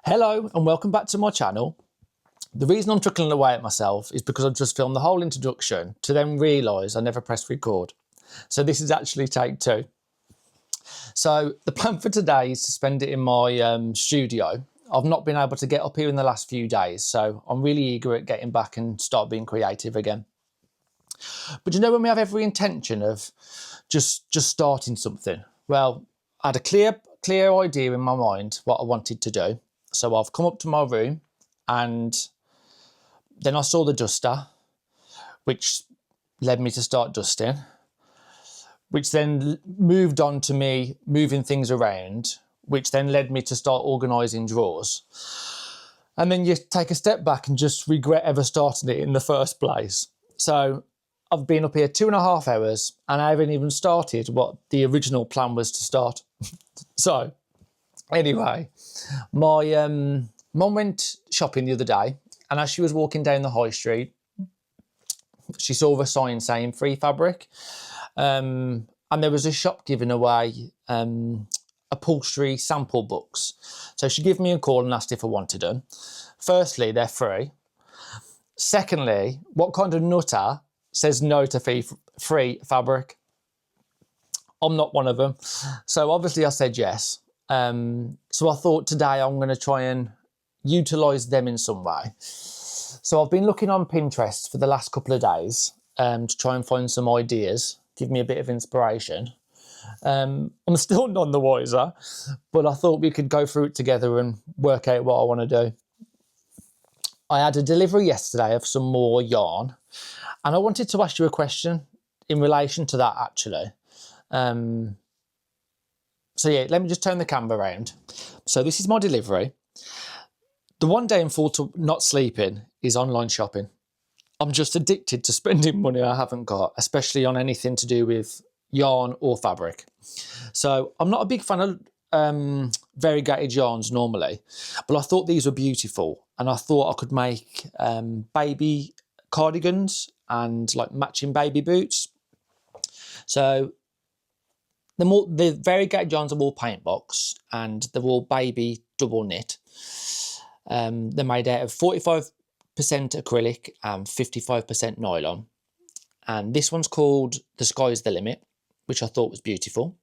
Hello and welcome back to my channel. The reason I'm chuckling away at myself is because I've just filmed the whole introduction to then realise I never pressed record. So this is actually take two. So the plan for today is to spend it in my studio. I've not been able to get up here in the last few days, so I'm really eager at getting back and start being creative again. But you know, when we have every intention of just starting something, well, I had a clear idea in my mind what I wanted to do. So I've come up to my room and then I saw the duster, which led me to start dusting, which then moved on to me moving things around, which then led me to start organising drawers. And then you take a step back and just regret ever starting it in the first place. So I've been up here 2.5 hours and I haven't even started what the original plan was to start. So anyway, my mum went shopping the other day, and as she was walking down the high street, she saw a sign saying free fabric, and there was a shop giving away upholstery sample books. So she gave me a call and asked if I wanted them. Firstly, they're free. Secondly, what kind of nutter says no to free fabric? I'm not one of them. So obviously I said yes. So I thought today I'm going to try and utilise them in some way. So I've been looking on Pinterest for the last couple of days to try and find some ideas, give me a bit of inspiration. I'm still none the wiser, but I thought we could go through it together and work out what I want to do. I had a delivery yesterday of some more yarn, and I wanted to ask you a question in relation to that actually. So yeah, let me just turn the camera around. So this is my delivery. The one downfall to not sleeping is online shopping. I'm just addicted to spending money I haven't got, especially on anything to do with yarn or fabric. So I'm not a big fan of variegated yarns normally, but I thought these were beautiful, and I thought I could make baby cardigans and like matching baby boots. So the variegated yarns are all paint box and they're all baby double knit. They're made out of 45% acrylic and 55% nylon. And this one's called The Sky's the Limit, which I thought was beautiful.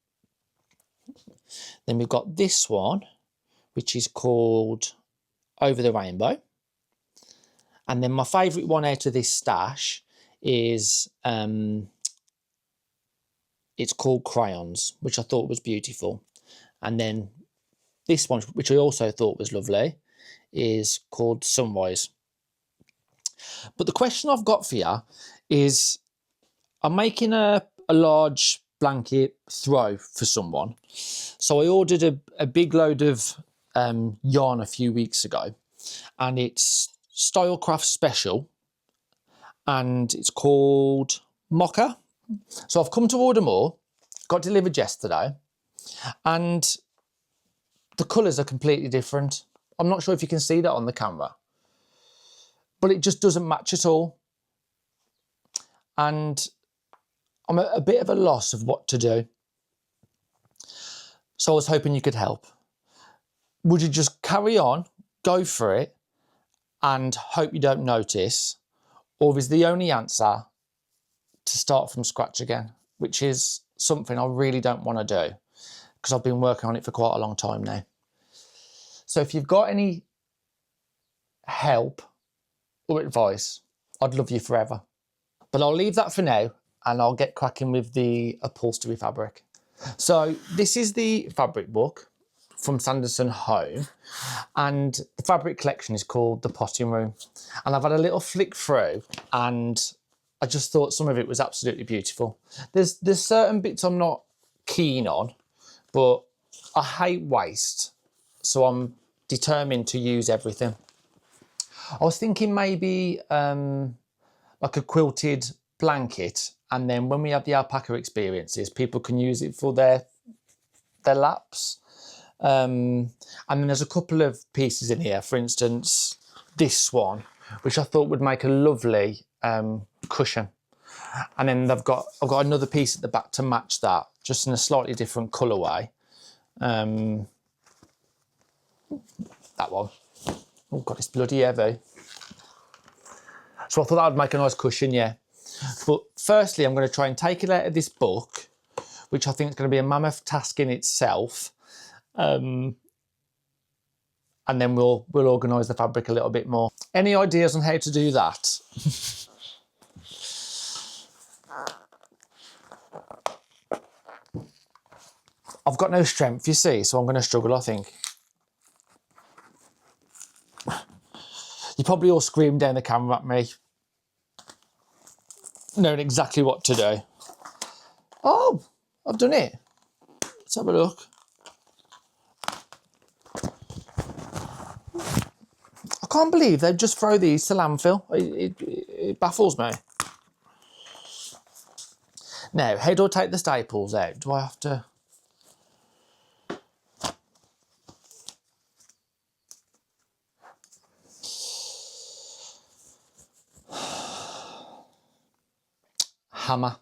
Then we've got this one, which is called Over the Rainbow. And then my favourite one out of this stash is it's called Crayons, which I thought was beautiful. And then this one, which I also thought was lovely, is called Sunrise. But the question I've got for you is, I'm making a large blanket throw for someone. So I ordered a big load of yarn a few weeks ago, and it's Stylecraft Special, and it's called Mocha. So I've come to order more, got delivered yesterday, and the colours are completely different. I'm not sure if you can see that on the camera, but it just doesn't match at all. And I'm at a bit of a loss of what to do. So I was hoping you could help. Would you just carry on, go for it, and hope you don't notice? Or is the only answer to start from scratch again, which is something I really don't want to do because I've been working on it for quite a long time now. So if you've got any help or advice, I'd love you forever. But I'll leave that for now and I'll get cracking with the upholstery fabric. So this is the fabric book from Sanderson Home, and the fabric collection is called The Potting Room. And I've had a little flick through and I just thought some of it was absolutely beautiful. There's certain bits I'm not keen on, but I hate waste, so I'm determined to use everything. I was thinking maybe like a quilted blanket, and then when we have the alpaca experiences, people can use it for their laps. And then there's a couple of pieces in here, for instance, this one, which I thought would make a lovely cushion. And then I've got another piece at the back to match that, just in a slightly different colourway. That one. Oh God, it's bloody heavy. So I thought that would make a nice cushion, yeah. But firstly, I'm going to try and take it out of this book, which I think is going to be a mammoth task in itself. And then we'll organise the fabric a little bit more. Any ideas on how to do that? I've got no strength, you see, so I'm going to struggle, I think. You probably all screamed down the camera at me, knowing exactly what to do. Oh, I've done it. Let's have a look. I can't believe they'd just throw these to landfill. It baffles me. Now, how do I take the staples out? Do I have to... Hammer.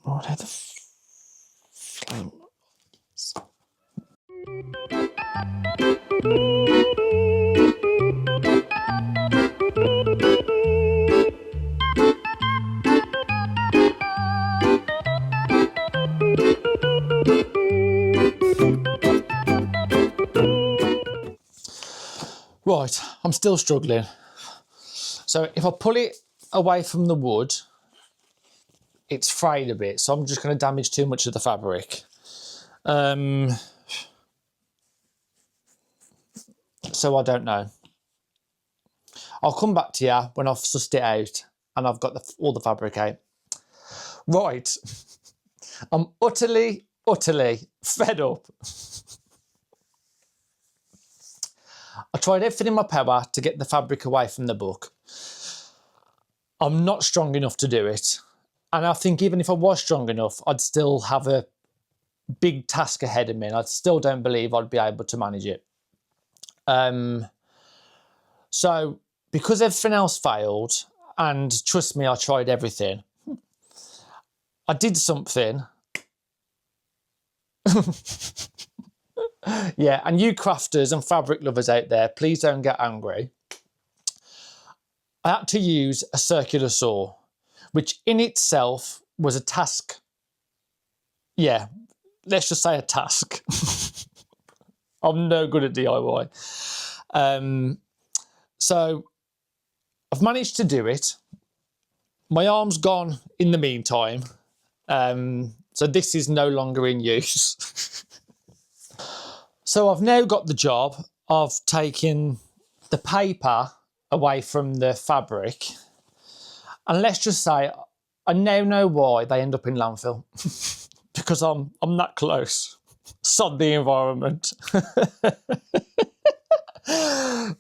What are the flame? Right, I'm still struggling. So if I pull it away from the wood, it's frayed a bit, so I'm just going to damage too much of the fabric. So I don't know. I'll come back to you when I've sussed it out and I've got all the fabric out. Right, I'm utterly fed up. I tried everything in my power to get the fabric away from the book. I'm not strong enough to do it. And I think even if I was strong enough, I'd still have a big task ahead of me, and I still don't believe I'd be able to manage it. So because everything else failed, and trust me, I tried everything, I did something. Yeah, and you crafters and fabric lovers out there, please don't get angry. I had to use a circular saw, which in itself was a task. Yeah, let's just say a task. I'm no good at DIY. So I've managed to do it. My arm's gone in the meantime. So this is no longer in use. So I've now got the job of taking the paper away from the fabric. And let's just say, I now know why they end up in landfill. Because I'm that close. Sod the environment.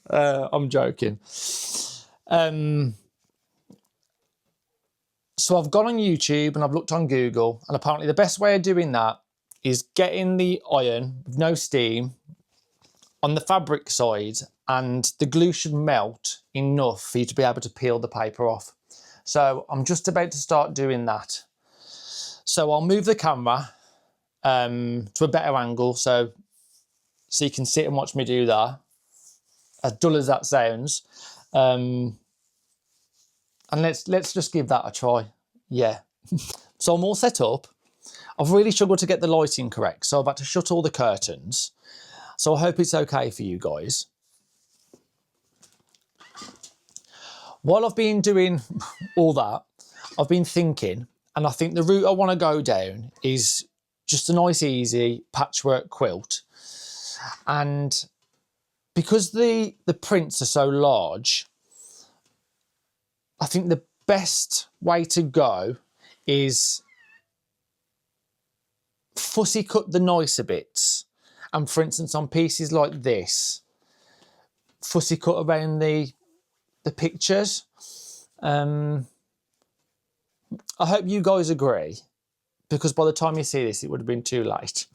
I'm joking. So I've gone on YouTube and I've looked on Google, and apparently the best way of doing that is getting the iron with no steam on the fabric side, and the glue should melt enough for you to be able to peel the paper off. So I'm just about to start doing that. So I'll move the camera to a better angle so you can sit and watch me do that, as dull as that sounds. And let's just give that a try. Yeah. So I'm all set up. I've really struggled to get the lighting correct, so I've had to shut all the curtains. So I hope it's okay for you guys. While I've been doing all that, I've been thinking, and I think the route I want to go down is just a nice, easy patchwork quilt. And because the prints are so large, I think the best way to go is fussy cut the nicer bits. And for instance, on pieces like this, fussy cut around the pictures. I hope you guys agree, because by the time you see this, it would have been too late.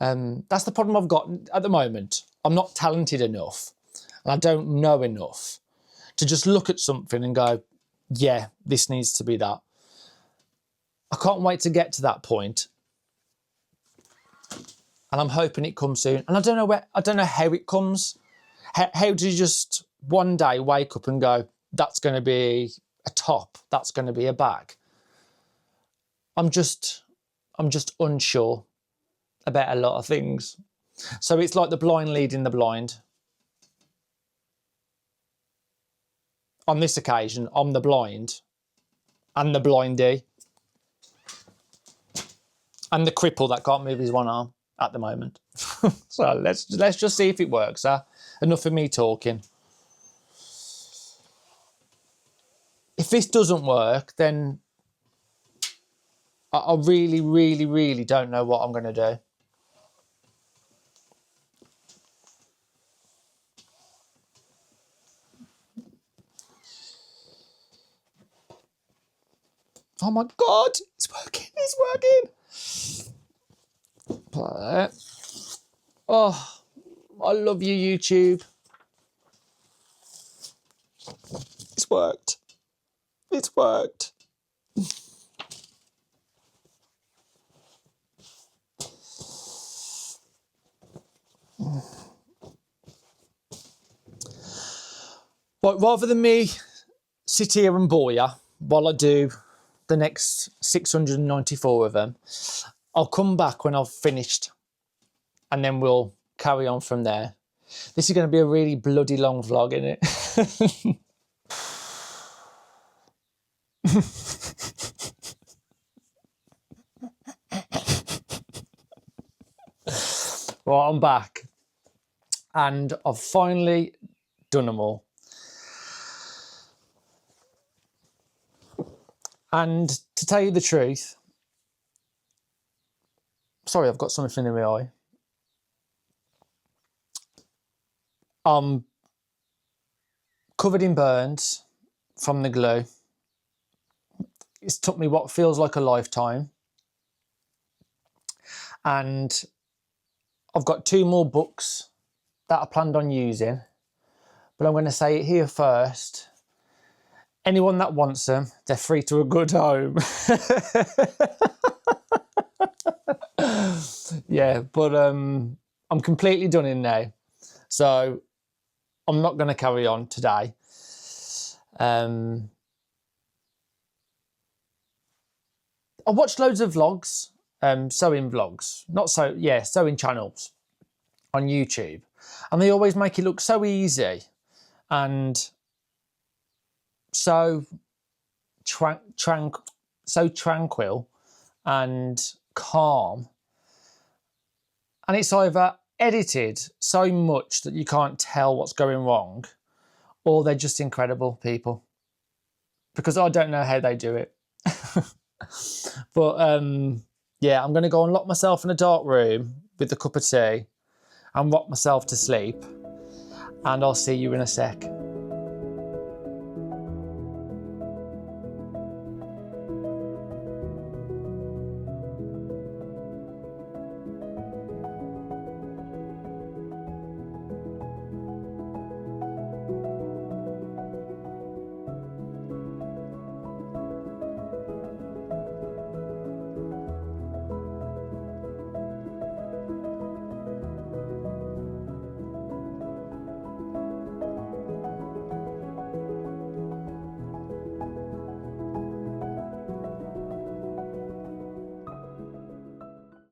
That's the problem I've got at the moment. I'm not talented enough, and I don't know enough to just look at something and go, yeah, this needs to be that. I can't wait to get to that point. And I'm hoping it comes soon. And I don't know how it comes. How do you just one day wake up and go, that's going to be a top, that's going to be a bag? I'm just unsure about a lot of things. So it's like the blind leading the blind. On this occasion, I'm the blind and the blindie and the cripple that can't move his one arm at the moment. So let's just see if it works. Enough of me talking. If this doesn't work, then I really, really, really don't know what I'm going to do. Oh my God, it's working, it's working. But, oh, I love you, YouTube. It's worked. It's worked. But rather than me sit here and bore you while I do the next 694 of them, I'll come back when I've finished and then we'll carry on from there. This is going to be a really bloody long vlog, isn't it? Well, I'm back and I've finally done them all. And to tell you the truth, sorry, I've got something in my eye. I'm covered in burns from the glue. It's took me what feels like a lifetime. And I've got 2 more books that I planned on using, but I'm going to say it here first. Anyone that wants them, they're free to a good home. Yeah, but I'm completely done in now. So I'm not going to carry on today. I watched loads of vlogs, sewing vlogs, sewing channels on YouTube. And they always make it look so easy and so tranquil and calm. And it's either edited so much that you can't tell what's going wrong, or they're just incredible people. Because I don't know how they do it. But yeah, I'm going to go and lock myself in a dark room with a cup of tea and rock myself to sleep. And I'll see you in a sec.